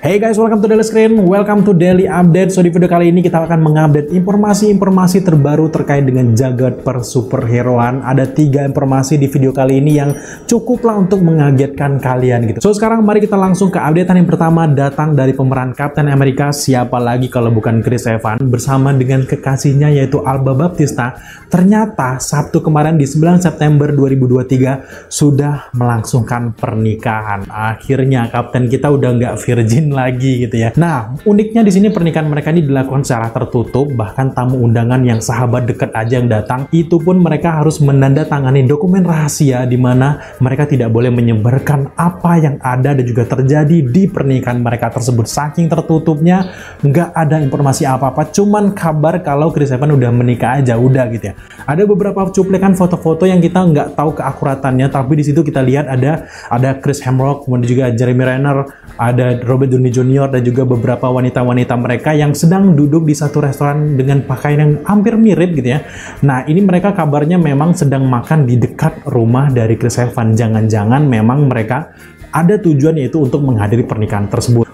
Hey guys, welcome to Daily Screen, welcome to Daily Update. So di video kali ini kita akan mengupdate informasi-informasi terbaru terkait dengan jagat persuperheroan. Ada 3 informasi di video kali ini yang cukuplah untuk mengagetkan kalian gitu. So sekarang mari kita langsung ke updatean yang pertama, datang dari pemeran Captain America. Siapa lagi kalau bukan Chris Evans bersama dengan kekasihnya yaitu Alba Baptista. Ternyata Sabtu kemarin di 9 September 2023 sudah melangsungkan pernikahan. Akhirnya Kapten kita udah nggak virgin lagi gitu ya. Nah, uniknya di sini pernikahan mereka ini dilakukan secara tertutup, bahkan tamu undangan yang sahabat dekat aja yang datang, itu pun mereka harus menandatangani dokumen rahasia di mana mereka tidak boleh menyebarkan apa yang ada dan juga terjadi di pernikahan mereka tersebut. Saking tertutupnya, nggak ada informasi apa-apa, cuman kabar kalau Chris Evans udah menikah aja, udah gitu ya. Ada beberapa cuplikan foto-foto yang kita nggak tahu keakuratannya, tapi di situ kita lihat ada Chris Hemsworth, kemudian juga Jeremy Renner, ada Robert Downey Jr. dan juga beberapa wanita-wanita mereka yang sedang duduk di satu restoran dengan pakaian yang hampir mirip gitu ya. Nah, ini mereka kabarnya memang sedang makan di dekat rumah dari Chris Evans. Jangan-jangan memang mereka ada tujuan yaitu untuk menghadiri pernikahan tersebut.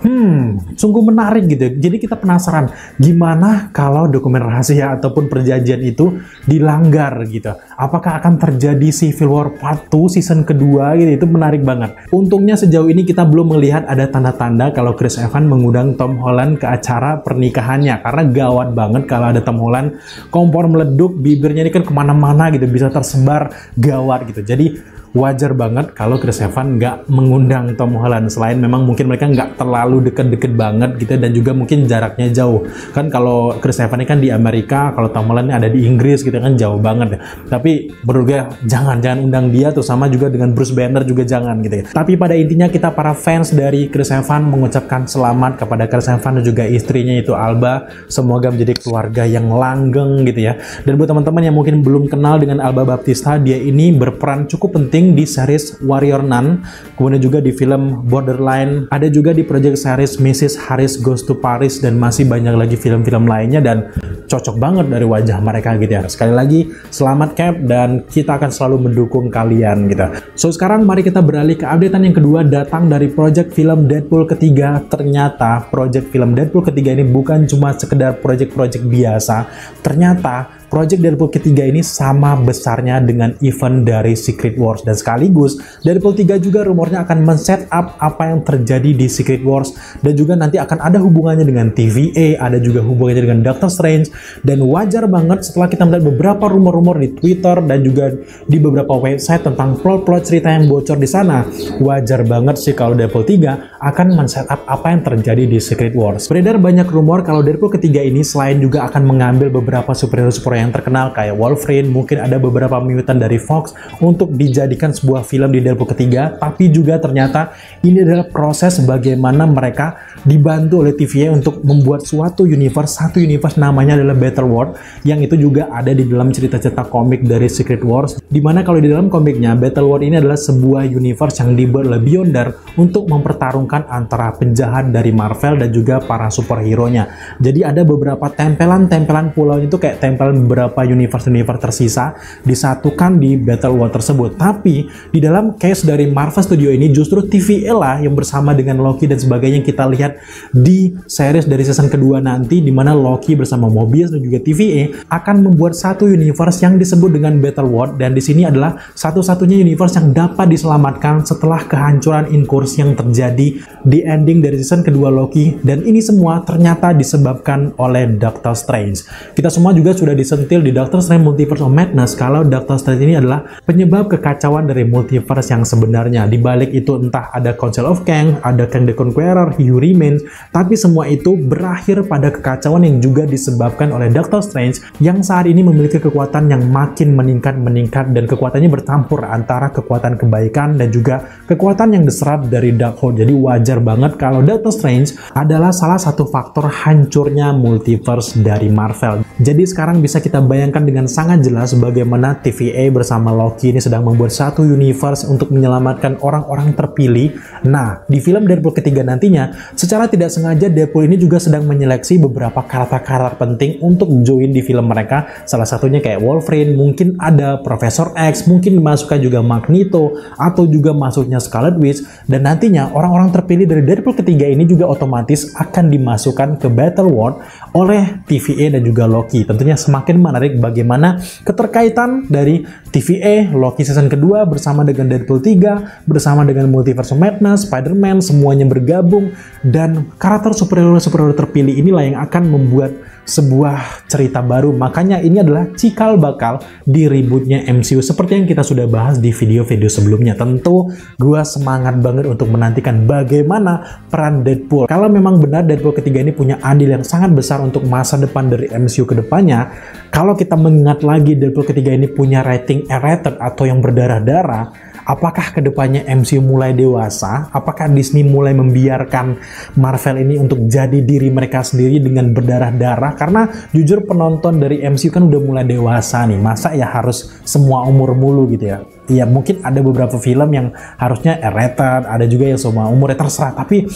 Sungguh menarik gitu. Jadi kita penasaran gimana kalau dokumen rahasia ataupun perjanjian itu dilanggar gitu. Apakah akan terjadi Civil War Part 2 season kedua gitu. Itu menarik banget. Untungnya sejauh ini kita belum melihat ada tanda-tanda kalau Chris Evans mengundang Tom Holland ke acara pernikahannya. Karena gawat banget kalau ada Tom Holland, kompor meleduk, bibirnya ini kan kemana-mana gitu, bisa tersebar, gawat gitu. Jadi wajar banget kalau Chris Evans nggak mengundang Tom Holland, selain memang mungkin mereka nggak terlalu deket-deket banget gitu, dan juga mungkin jaraknya jauh. Kan kalau Chris Evans ini kan di Amerika, kalau Tom Holland ada di Inggris gitu kan, jauh banget ya. Tapi menurut gue jangan undang dia tuh, sama juga dengan Bruce Banner juga jangan gitu ya. Tapi pada intinya kita para fans dari Chris Evans mengucapkan selamat kepada Chris Evans dan juga istrinya itu Alba. Semoga menjadi keluarga yang langgeng gitu ya. Dan buat teman-teman yang mungkin belum kenal dengan Alba Baptista, dia ini berperan cukup penting di series Warrior Nun, kemudian juga di film Borderline, ada juga di project series Mrs. Harris Goes to Paris, dan masih banyak lagi film-film lainnya, dan cocok banget dari wajah mereka gitu ya. Sekali lagi selamat Cap, dan kita akan selalu mendukung kalian gitu. So sekarang mari kita beralih ke updatean yang kedua, datang dari project film Deadpool ketiga. Ternyata project film Deadpool ketiga ini bukan cuma sekedar project-project biasa. Ternyata project Deadpool ketiga ini sama besarnya dengan event dari Secret Wars, dan sekaligus Deadpool 3 juga rumornya akan men-set up apa yang terjadi di Secret Wars, dan juga nanti akan ada hubungannya dengan TVA, ada juga hubungannya dengan Doctor Strange. Dan wajar banget setelah kita melihat beberapa rumor-rumor di Twitter dan juga di beberapa website tentang plot-plot cerita yang bocor di sana, wajar banget sih kalau Deadpool 3 akan men-set up apa yang terjadi di Secret Wars. Beredar banyak rumor kalau Deadpool ketiga ini selain juga akan mengambil beberapa superhero yang terkenal kayak Wolverine, mungkin ada beberapa mutant dari Fox untuk dijadikan sebuah film di Deadpool ketiga, tapi juga ternyata ini adalah proses bagaimana mereka dibantu oleh TVA untuk membuat satu universe namanya adalah Battle World, yang itu juga ada di dalam cerita-cerita komik dari Secret Wars, dimana kalau di dalam komiknya Battle World ini adalah sebuah universe yang dibuat oleh Beyonder untuk mempertarungkan antara penjahat dari Marvel dan juga para superhero-nya. Jadi ada beberapa tempelan pulau itu kayak tempelan beberapa universe tersisa disatukan di Battle World tersebut. Tapi di dalam case dari Marvel Studio ini justru TVA lah yang bersama dengan Loki dan sebagainya yang kita lihat di series dari season kedua nanti, di mana Loki bersama Mobius dan juga TVA akan membuat satu universe yang disebut dengan Battle World, dan di sini adalah satu-satunya universe yang dapat diselamatkan setelah kehancuran in-course yang terjadi di ending dari season kedua Loki, dan ini semua ternyata disebabkan oleh Doctor Strange. Kita semua juga sudah disentil di Doctor Strange Multiverse of Madness kalau Doctor Strange ini adalah penyebab kekacauan dari multiverse yang sebenarnya. Di balik itu entah ada Council of Kang, ada Kang the Conqueror, He Who Remains, tapi semua itu berakhir pada kekacauan yang juga disebabkan oleh Doctor Strange yang saat ini memiliki kekuatan yang makin meningkat, dan kekuatannya bercampur antara kekuatan kebaikan dan juga kekuatan yang diserap dari Darkhold. Jadi wajar banget kalau Doctor Strange adalah salah satu faktor hancurnya multiverse dari Marvel. Jadi sekarang bisa kita bayangkan dengan sangat jelas bagaimana TVA bersama Loki ini sedang membuat satu universe untuk menyelamatkan orang-orang terpilih. Nah, di film Deadpool ketiga nantinya, secara tidak sengaja Deadpool ini juga sedang menyeleksi beberapa karakter-karakter penting untuk join di film mereka. Salah satunya kayak Wolverine, mungkin ada Profesor X, mungkin dimasukkan juga Magneto, atau juga masuknya Scarlet Witch. Dan nantinya orang-orang terpilih dari Deadpool ketiga ini juga otomatis akan dimasukkan ke Battle World oleh TVA dan juga Loki. Tentunya semakin menarik bagaimana keterkaitan dari TVA, Loki season kedua bersama dengan Deadpool 3, bersama dengan Multiverse of Madness, Spider-Man, semuanya bergabung, dan karakter superhero terpilih inilah yang akan membuat sebuah cerita baru. Makanya ini adalah cikal bakal di rebootnya MCU seperti yang kita sudah bahas di video-video sebelumnya. Tentu gue semangat banget untuk menantikan bagaimana peran Deadpool. Kalau memang benar Deadpool ketiga ini punya andil yang sangat besar untuk masa depan dari MCU ke depannya, kalau kita mengingat lagi Deadpool ketiga ini punya rating R-rated atau yang berdarah-darah, apakah kedepannya MCU mulai dewasa? Apakah Disney mulai membiarkan Marvel ini untuk jadi diri mereka sendiri dengan berdarah-darah? Karena jujur penonton dari MCU kan udah mulai dewasa nih. Masa ya harus semua umur mulu gitu ya? Ya mungkin ada beberapa film yang harusnya R-rated, ada juga yang semua umur, ya terserah. Tapi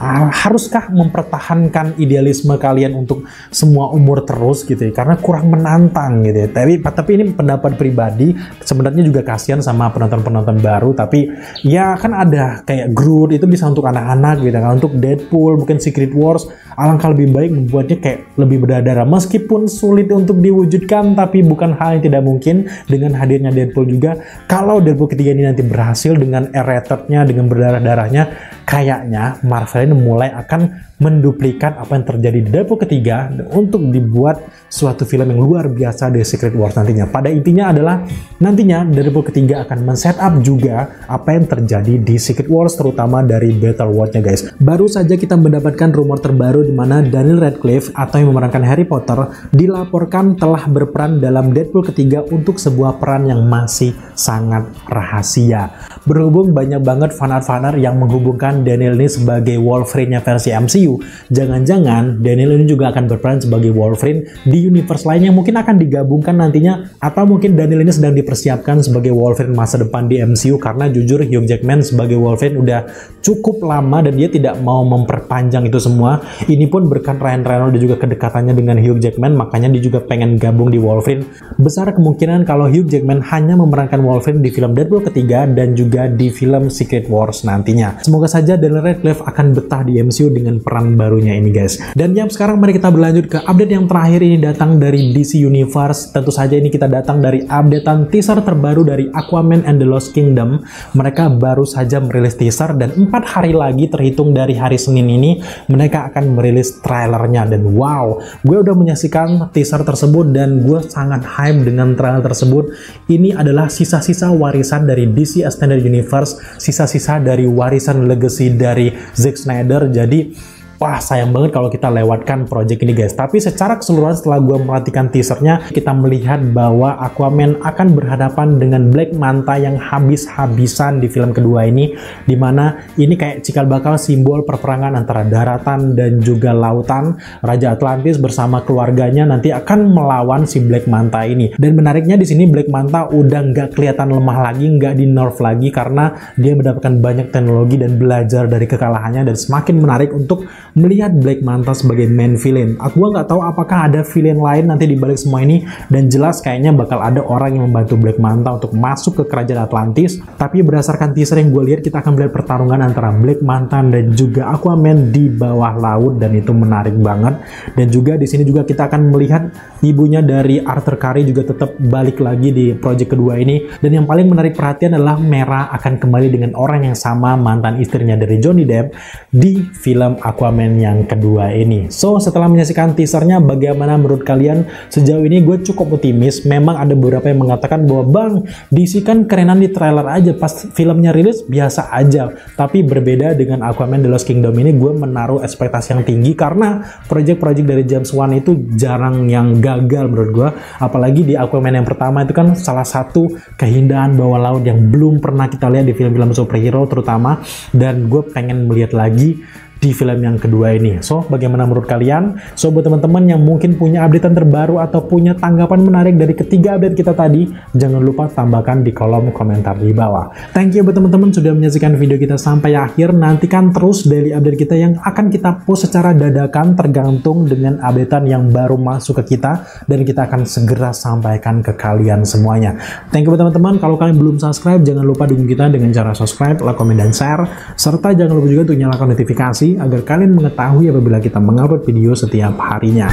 haruskah mempertahankan idealisme kalian untuk semua umur terus gitu ya? Karena kurang menantang gitu ya. Tapi ini pendapat pribadi, sebenarnya juga kasihan sama penonton-penonton baru. Tapi ya kan ada kayak Groot, itu bisa untuk anak-anak gitu kan. Untuk Deadpool, mungkin Secret Wars, alangkah lebih baik membuatnya kayak lebih berdarah. Meskipun sulit untuk diwujudkan, tapi bukan hal yang tidak mungkin dengan hadirnya Deadpool juga. Kalau Deadpool ketiga ini nanti berhasil dengan R-rated-nya, dengan berdarah-darahnya, kayaknya Marvel ini mulai akan menduplikat apa yang terjadi di Deadpool ketiga untuk dibuat suatu film yang luar biasa di Secret Wars nantinya. Pada intinya adalah nantinya Deadpool ketiga akan men-setup juga apa yang terjadi di Secret Wars, terutama dari Battle World-nya guys. Baru saja kita mendapatkan rumor terbaru di mana Daniel Radcliffe atau yang memerankan Harry Potter dilaporkan telah berperan dalam Deadpool ketiga untuk sebuah peran yang masih sangat rahasia. Berhubung banyak banget fanart-fanart yang menghubungkan Daniel ini sebagai Wolverine-nya versi MCU, jangan-jangan Daniel ini juga akan berperan sebagai Wolverine di universe lainnya, mungkin akan digabungkan nantinya, atau mungkin Daniel ini sedang dipersiapkan sebagai Wolverine masa depan di MCU, karena jujur Hugh Jackman sebagai Wolverine udah cukup lama dan dia tidak mau memperpanjang itu semua. Ini pun berkat Ryan Reynolds dan juga kedekatannya dengan Hugh Jackman, makanya dia juga pengen gabung di Wolverine. Besar kemungkinan kalau Hugh Jackman hanya memerankan Wolverine di film Deadpool ketiga dan juga di film Secret Wars nantinya. Semoga saja Daniel Radcliffe akan betah di MCU dengan peran barunya ini guys. Dan yang sekarang mari kita berlanjut ke update yang terakhir, ini datang dari DC Universe. Tentu saja ini kita datang dari updatean teaser terbaru dari Aquaman and the Lost Kingdom. Mereka baru saja merilis teaser dan 4 hari lagi terhitung dari hari Senin ini mereka akan merilis trailernya. Dan wow, gue udah menyaksikan teaser tersebut dan gue sangat hype dengan trailer tersebut. Ini adalah sisa-sisa warisan dari DC Extended Universe, sisa-sisa dari warisan legacy dari Zack Snyder. Jadi wah, sayang banget kalau kita lewatkan project ini guys. Tapi secara keseluruhan setelah gue merhatikan teasernya, kita melihat bahwa Aquaman akan berhadapan dengan Black Manta yang habis-habisan di film kedua ini, dimana ini kayak cikal bakal simbol perperangan antara daratan dan juga lautan. Raja Atlantis bersama keluarganya nanti akan melawan si Black Manta ini. Dan menariknya di sini Black Manta udah nggak kelihatan lemah lagi, nggak di nerf lagi, karena dia mendapatkan banyak teknologi dan belajar dari kekalahannya, dan semakin menarik untuk melihat Black Manta sebagai main villain. Aku nggak tahu apakah ada villain lain nanti di balik semua ini, dan jelas kayaknya bakal ada orang yang membantu Black Manta untuk masuk ke kerajaan Atlantis. Tapi berdasarkan teaser yang gue lihat, kita akan melihat pertarungan antara Black Manta dan juga Aquaman di bawah laut, dan itu menarik banget. Dan juga di sini juga kita akan melihat ibunya dari Arthur Curry juga tetap balik lagi di project kedua ini. Dan yang paling menarik perhatian adalah Mera akan kembali dengan orang yang sama, mantan istrinya dari Johnny Depp, di film Aquaman yang kedua ini. So, setelah menyaksikan teasernya, bagaimana menurut kalian? Sejauh ini gue cukup optimis. Memang ada beberapa yang mengatakan bahwa bang, DC kan kerenan di trailer aja, pas filmnya rilis biasa aja. Tapi berbeda dengan Aquaman The Lost Kingdom ini, gue menaruh ekspektasi yang tinggi karena project-project dari James Wan itu jarang yang gagal menurut gue. Apalagi di Aquaman yang pertama itu kan salah satu keindahan bawah laut yang belum pernah kita lihat di film-film superhero terutama. Dan gue pengen melihat lagi di film yang kedua ini. So, bagaimana menurut kalian? So, buat teman-teman yang mungkin punya updatean terbaru atau punya tanggapan menarik dari ketiga update kita tadi, jangan lupa tambahkan di kolom komentar di bawah. Thank you buat teman-teman sudah menyaksikan video kita sampai akhir. Nantikan terus daily update kita yang akan kita post secara dadakan tergantung dengan updatean yang baru masuk ke kita, dan kita akan segera sampaikan ke kalian semuanya. Thank you buat teman-teman. Kalau kalian belum subscribe, jangan lupa dukung kita dengan cara subscribe, like, komen, dan share. Serta jangan lupa juga untuk nyalakan notifikasi agar kalian mengetahui apabila kita mengupload video setiap harinya.